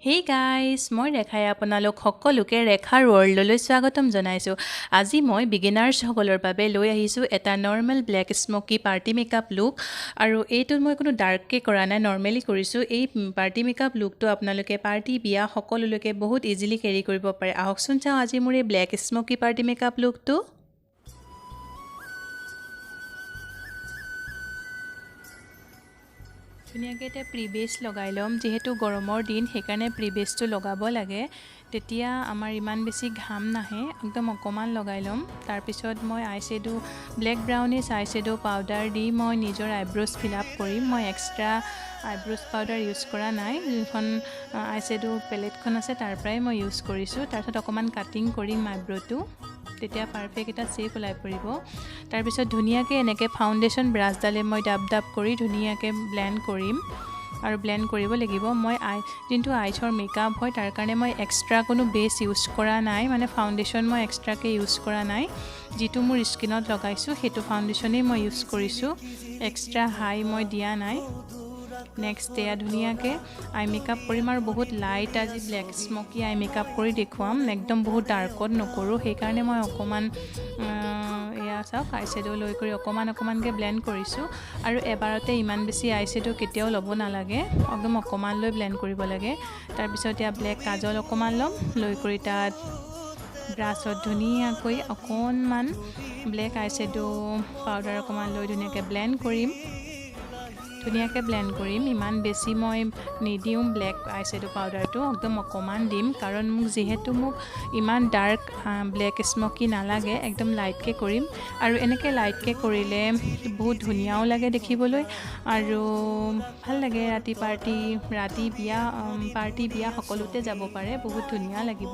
Hey guys মই ৰেখাই আপোনালোক সকলোকে ৰেখাৰ ৱৰ্ল্ডলৈ স্বাগতম জনাইছোঁ। আজি মই বিগিনাৰ্ছসকলৰ বাবে লৈ আহিছোঁ এটা normal black smoky party makeup look. আৰু এইটোত মই কোনো ডাৰ্ককৈ কৰা নাই, নৰ্মেলি কৰিছোঁ। এই পাৰ্টি মেকআপ লুকটো আপোনালোকে পাৰ্টি বিয়া সকলোলৈকে বহুত ইজিলি কেৰি কৰিব পাৰে। আহকচোন চাওঁ আজি মোৰ এই ব্লেক স্মকি পাৰ্টি মেকআপ লুকটো। ধুনীয়াকৈ এতিয়া প্ৰিবেছ লগাই ল'ম। যিহেতু গৰমৰ দিন সেইকাৰণে প্ৰিবেছটো লগাব লাগে, তেতিয়া আমাৰ ইমান বেছি ঘাম নাহে। একদম অকণমান লগাই ল'ম। তাৰপিছত মই eyeshadow black brownies eyeshadow powder দি মই নিজৰ আইব্ৰ'জ ফিল আপ কৰিম। মই এক্সট্ৰা আইব্ৰ'জ পাউডাৰ ইউজ কৰা নাই, যোনখন আইশ্বেডো পেলেটখন আছে তাৰ পৰাই মই ইউজ কৰিছোঁ। তাৰপিছত অকণমান কাটিং কৰিম আইব্ৰ'টো, তেতিয়া পাৰফেক্ট এটা শ্বেপ ওলাই পৰিব। তাৰপিছত ধুনীয়াকৈ এনেকৈ ফাউণ্ডেশ্যন ব্ৰাছডালে মই ডাব ডাব কৰি ধুনীয়াকৈ ব্লেণ্ড কৰিম আৰু ব্লেণ্ড কৰিব লাগিব। মই যোনটো আইচৰ মেকআপ হয় তাৰ কাৰণে মই এক্সট্ৰা কোনো বেছ ইউজ কৰা নাই, মানে ফাউণ্ডেশ্যন মই এক্সট্ৰাকৈ ইউজ কৰা নাই। যিটো মোৰ স্কিনত লগাইছোঁ সেইটো ফাউণ্ডেশ্যনেই মই ইউজ কৰিছোঁ, এক্সট্ৰা হাই মই দিয়া নাই। নেক্সট এয়া ধুনীয়াকৈ আই মেকআপ কৰিম আৰু বহুত লাইট আজি ব্লেক স্মকি আই মেকআপ কৰি দেখুৱাম। একদম বহুত ডাৰ্কত নকৰোঁ, সেইকাৰণে মই অকণমান এয়া চাওক আইশ্বেডো লৈ কৰি অকণমানকৈ ব্লেণ্ড কৰিছোঁ। আৰু এবাৰতে ইমান বেছি আইশ্বেডো কেতিয়াও ল'ব নালাগে, একদম অকণমান লৈ ব্লেণ্ড কৰিব লাগে। তাৰপিছত এতিয়া ব্লেক কাজল অকণমান ল'ম, লৈ কৰি তাত ব্ৰাছত ধুনীয়াকৈ অকণমান ব্লেক আইশ্বেডো পাউডাৰ অকণমান লৈ ধুনীয়াকৈ ব্লেণ্ড কৰিম। ইমান বেছি মই নিদিওঁ ব্লেক আইশ্বেডো পাউডাৰটো, একদম অকণমান দিম, কাৰণ মোক ইমান ডাৰ্ক ব্লেক স্মকি নালাগে, একদম লাইটকৈ কৰিম। আৰু এনেকৈ লাইটকৈ কৰিলে বহুত ধুনীয়াও লাগে দেখিবলৈ আৰু ভাল লাগে। ৰাতি বিয়া সকলোতে যাব পাৰে, বহুত ধুনীয়া লাগিব।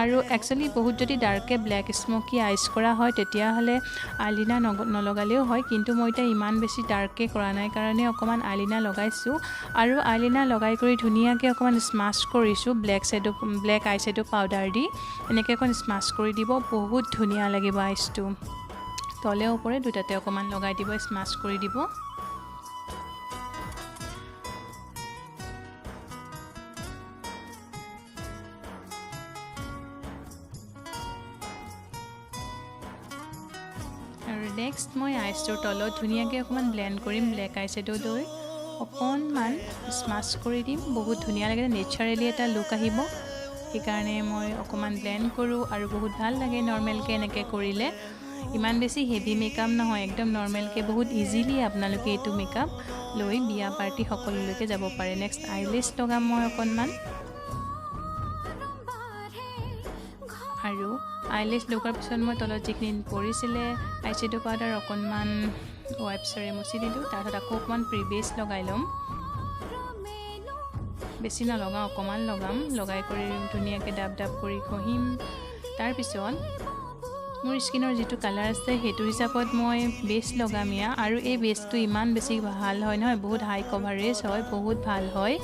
আৰু একচুৱেলি বহুত যদি ডাৰ্ককৈ ব্লেক স্মকি আইচ কৰা হয় তেতিয়াহ'লে আইলিনা নলগালেও হয়, কিন্তু মই এতিয়া ইমান বেছি ডাৰ্ককৈ কৰা নাই কাৰণে অকণমান আইলিনা লগাইছোঁ। আৰু আইলিনা লগাই কৰি ধুনীয়াকৈ অকণমান স্মাছ কৰিছোঁ ব্লেক আইশ্বেডো পাউডাৰ দি। এনেকৈ অকণ স্মাছ কৰি দিব, বহুত ধুনীয়া লাগিব আইচটো। তলে ওপৰে দুটাতে অকণমান লগাই দিব, স্মাছ কৰি দিব। আৰু নেক্সট মই আইচটোৰ তলত ধুনীয়াকৈ অকণমান ব্লেণ্ড কৰিম ব্লেক আইশ্বেডো লৈ অকণমান স্মাছ কৰি দিম। বহুত ধুনীয়া লাগে, নেচাৰেলি এটা লুক আহিব, সেইকাৰণে মই অকণমান ব্লেণ্ড কৰোঁ। আৰু বহুত ভাল লাগে নৰ্মেলকৈ এনেকৈ কৰিলে, ইমান বেছি হেভি মেকআপ নহয়, একদম নৰ্মেলকৈ বহুত ইজিলি আপোনালোকে এইটো মেকআপ লৈ বিয়া পাৰ্টি সকলোলৈকে যাব পাৰে। নেক্সট আইলেছ লগাম মই অকণমান, আৰু আইলেছ লগোৱাৰ পিছত মই তলত যিখিনি পৰিছিলে আইশ্বেডো পাউডাৰ অকণমান ৱাইপছেৰে মুচি দিলোঁ। তাৰপিছত আকৌ অকণমান প্ৰিবেছ লগাই ল'ম, বেছি নলগাওঁ, অকণমান লগাই কৰি ধুনীয়াকৈ ডাব ডাব কৰি ঘঁহিম। তাৰপিছত মোৰ স্কিনৰ যিটো কালাৰ আছে সেইটো হিচাপত মই বেছ লগাম ইয়াত। আৰু এই বেছটো ইমান বেছি ভাল হয় নহয়, বহুত হাই কভাৰেজ হয়, বহুত ভাল হয়।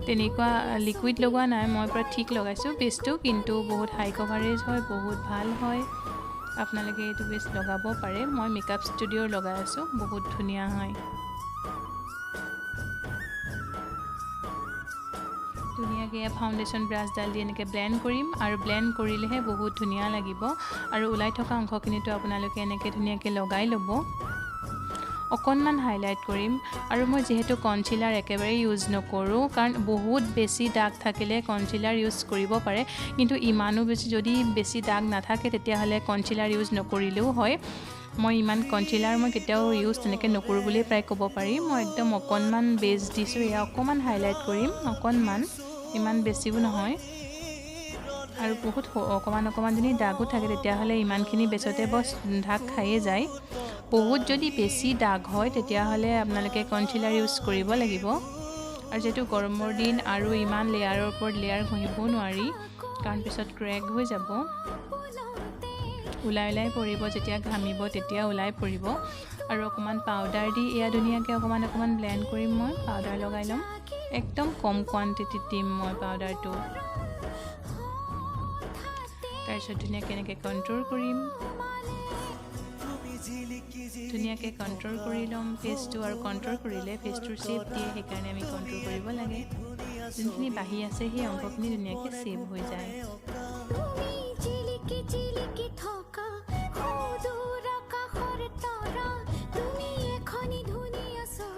তেনেকুৱা লিকুইড লগোৱা নাই, মই পুৰা ঠিক লগাইছোঁ বেছটো, কিন্তু বহুত হাই কভাৰেজ হয়, বহুত ভাল হয়। আপোনালোকে এইটো বেছ লগাব পাৰে, মই মেকআপ ষ্টুডিঅ'ৰ লগাই আছোঁ, বহুত ধুনীয়া হয়। ধুনীয়াকৈ ফাউণ্ডেশ্যন ব্ৰাছডাল দি এনেকৈ ব্লেণ্ড কৰিম, আৰু ব্লেণ্ড কৰিলেহে বহুত ধুনীয়া লাগিব। আৰু ওলাই থকা অংশখিনিতো আপোনালোকে এনেকৈ ধুনীয়াকৈ লগাই ল'ব। অকণমান হাইলাইট কৰিম, আৰু মই যিহেতু কনচিলাৰ একেবাৰে ইউজ নকৰোঁ, কাৰণ বহুত বেছি দাগ থাকিলে কনচিলাৰ ইউজ কৰিব পাৰে, কিন্তু ইমানো যদি বেছি দাগ নাথাকে তেতিয়াহ'লে কনচিলাৰ ইউজ নকৰিলেও হয়। মই ইমান কনচিলাৰ মই কেতিয়াও ইউজ তেনেকৈ নকৰোঁ বুলিয়ে প্ৰায় ক'ব পাৰি। মই একদম অকণমান বেছ দিছোঁ, এয়া অকণমান হাইলাইট কৰিম, অকণমান, ইমান বেছিও নহয়। আৰু বহুত অকণমান যদি দাগো থাকে তেতিয়াহ'লে ইমানখিনি বেছতে বছ ঢাক খায়ে যায়। বহুত যদি বেছি দাগ হয় তেতিয়াহ'লে আপোনালোকে কনচিলাৰ ইউজ কৰিব লাগিব। আৰু যিহেতু গৰমৰ দিন আৰু ইমান লেয়াৰৰ ওপৰত লেয়াৰ ঘঁহিবও নোৱাৰি, কাৰণ পিছত ক্ৰেক হৈ যাব, ওলাই পৰিব, যেতিয়া ঘামিব তেতিয়া ওলাই পৰিব। আৰু অকণমান পাউডাৰ দি এয়া ধুনীয়াকৈ অকণমান ব্লেণ্ড কৰিম, মই পাউডাৰ লগাই ল'ম, একদম কম কোৱান্টিটিত দিম মই পাউডাৰটো। তাৰপিছত ধুনীয়াকৈ এনেকৈ কণ্ট্ৰল কৰিম, ধুনীয়াকৈ কণ্ট্ৰল কৰি ল'ম ফেচটো। আৰু কণ্ট্ৰল কৰিলে ফেচটোৰ শ্বেপ দিয়ে, সেইকাৰণে আমি কণ্ট্ৰল কৰিব লাগে। যোনখিনি বাঢ়ি আছে সেই অংশখিনি ধুনীয়াকৈ ছেভ হৈ যায়।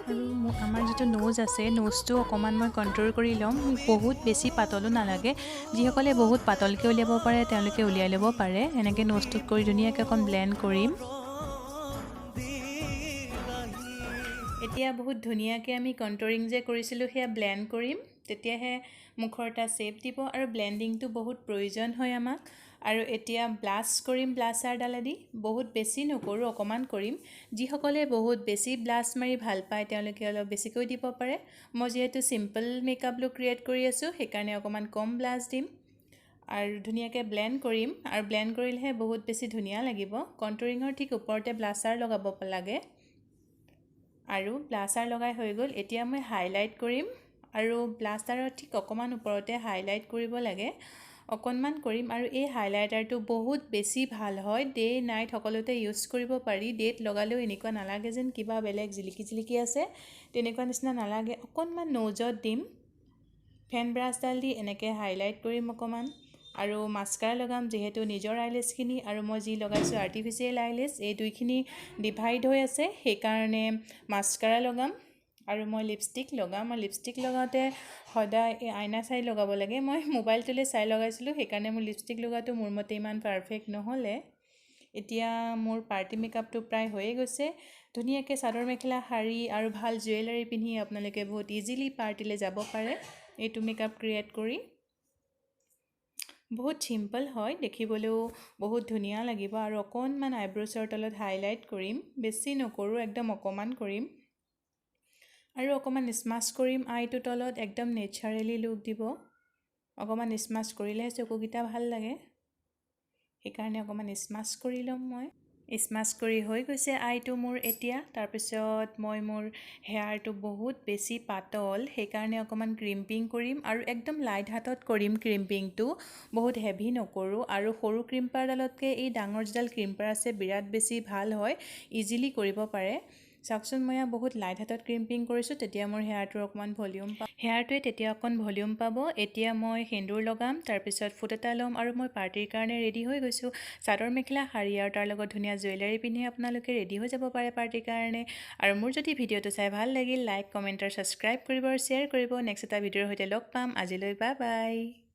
আৰু আমাৰ যিটো নোজ আছে নোজটো অকণমান মই কণ্ট্ৰল কৰি ল'ম। মোক বহুত বেছি পাতলো নালাগে। যিসকলে বহুত পাতলকৈ উলিয়াব পাৰে তেওঁলোকে উলিয়াই ল'ব পাৰে। এনেকৈ নোজটোত কৰি ধুনীয়াকৈ অকণ ব্লেণ্ড কৰিম। এতিয়া বহুত ধুনীয়াকৈ আমি কণ্ট্ৰৰিং যে কৰিছিলোঁ সেয়া ব্লেণ্ড কৰিম। তেতিয়াহে মুখৰ এটা শ্বেপ দিব আৰু ব্লেণ্ডিংটো বহুত প্ৰয়োজন হয় আমাক। আৰু এতিয়া ব্লাছ কৰিম ব্লাছাৰডালেদি। বহুত বেছি নকৰোঁ, অকণমান কৰিম। যিসকলে বহুত বেছি ব্লাছ মাৰি ভাল পায় তেওঁলোকে অলপ বেছিকৈ দিব পাৰে। মই যিহেতু চিম্পল মেকআপ লুক ক্ৰিয়েট কৰি আছোঁ সেইকাৰণে অকণমান কম ব্লাছ দিম আৰু ধুনীয়াকৈ ব্লেণ্ড কৰিম। আৰু ব্লেণ্ড কৰিলেহে বহুত বেছি ধুনীয়া লাগিব। কণ্ট্ৰৰিঙৰ ঠিক ওপৰতে ব্লাছাৰ লগাব লাগে। আৰু ব্লাছাৰ লগাই হৈ গ'ল। এতিয়া মই হাইলাইট কৰিম আৰু ব্লাছাৰৰ ঠিক অকণমান ওপৰতে হাইলাইট কৰিব লাগে। অকণমান কৰিম আৰু এই হাইলাইটাৰটো বহুত বেছি ভাল হয়। ডে নাইট সকলোতে ইউজ কৰিব পাৰি। ডেত লগালেও এনেকুৱা নালাগে যেন কিবা বেলেগ জিলিকি জিলিকি আছে, তেনেকুৱা নিচিনা নালাগে। অকণমান নোজত দিম, ফেন ব্ৰাছডাল দি এনেকৈ হাইলাইট কৰিম অকণমান। আৰু মাস্কাৰা লগাম, যিহেতু নিজৰ আইলেছখিনি আৰু মই যি লগাইছোঁ আৰ্টিফিচিয়েল আইলেছ, এই দুইখিনি ডিভাইড হৈ আছে সেইকাৰণে মাস্কাৰা লগাম। আৰু মই লিপষ্টিক লগাম। আৰু লিপষ্টিক লগাওঁতে সদায় এই আইনা চাই লগাব লাগে। মই মোবাইলটোলৈ চাই লগাইছিলোঁ সেইকাৰণে মোৰ লিপষ্টিক লগাটো মোৰ মতে ইমান পাৰফেক্ট নহ'লে। এতিয়া মোৰ পাৰ্টি মেকআপটো প্ৰায় হৈয়ে গৈছে। ধুনীয়াকৈ চাদৰ মেখেলা শাৰী আৰু ভাল জুৱেলাৰী পিন্ধি আপোনালোকে বহুত ইজিলি পাৰ্টিলৈ যাব পাৰে এইটো মেকআপ ক্ৰিয়েট কৰি। বহুত চিম্পল হয়, দেখিবলৈও বহুত ধুনীয়া লাগিব। আৰু অকণমান আইব্ৰ'ছৰ তলত হাইলাইট কৰিম, বেছি নকৰোঁ, একদম অকণমান কৰিম। আৰু অকণমান স্মাছ কৰিম আইটোৰ তলত, একদম নেচাৰেলি লুক দিব। অকণমান স্মাছ কৰিলেহে চকুকেইটা ভাল লাগে, সেইকাৰণে অকণমান স্মাছ কৰি ল'ম মই। স্মাছ কৰি হৈ গৈছে আইটো মোৰ এতিয়া। তাৰপিছত মই মোৰ হেয়াৰটো বহুত বেছি পাতল সেইকাৰণে অকণমান ক্ৰিম্পিং কৰিম আৰু একদম লাইট হাতত কৰিম ক্ৰিম্পিংটো, বহুত হেভি নকৰোঁ। আৰু সৰু ক্ৰিম্পাৰডালতকৈ এই ডাঙৰ যিডাল ক্ৰিম্পাৰ আছে বিৰাট বেছি ভাল হয়, ইজিলি কৰিব পাৰে। চাওকচোন মই বহুত লাইট হাতত ক্ৰিম্পিং কৰিছোঁ, তেতিয়া মোৰ হেয়াৰটোৰ অকণমান ভলিউম পাব, হেয়াৰটোৱে তেতিয়া অকণ ভলিউম পাব। এতিয়া মই সেন্দুৰ লগাম, তাৰপিছত ফুট এটা ল'ম আৰু মই পাৰ্টিৰ কাৰণে ৰেডি হৈ গৈছোঁ। চাদৰ মেখেলা শাৰী আৰু তাৰ লগত ধুনীয়া জুৱেলাৰী পিন্ধি আপোনালোকে ৰেডি হৈ যাব পাৰে পাৰ্টিৰ কাৰণে। আৰু মোৰ যদি ভিডিঅ'টো চাই ভাল লাগিল লাইক কমেণ্ট আৰু ছাবস্ক্ৰাইব কৰিব আৰু শ্বেয়াৰ কৰিব। নেক্সট এটা ভিডিঅ'ৰ সৈতে লগ পাম। আজিলৈ বাই বাই।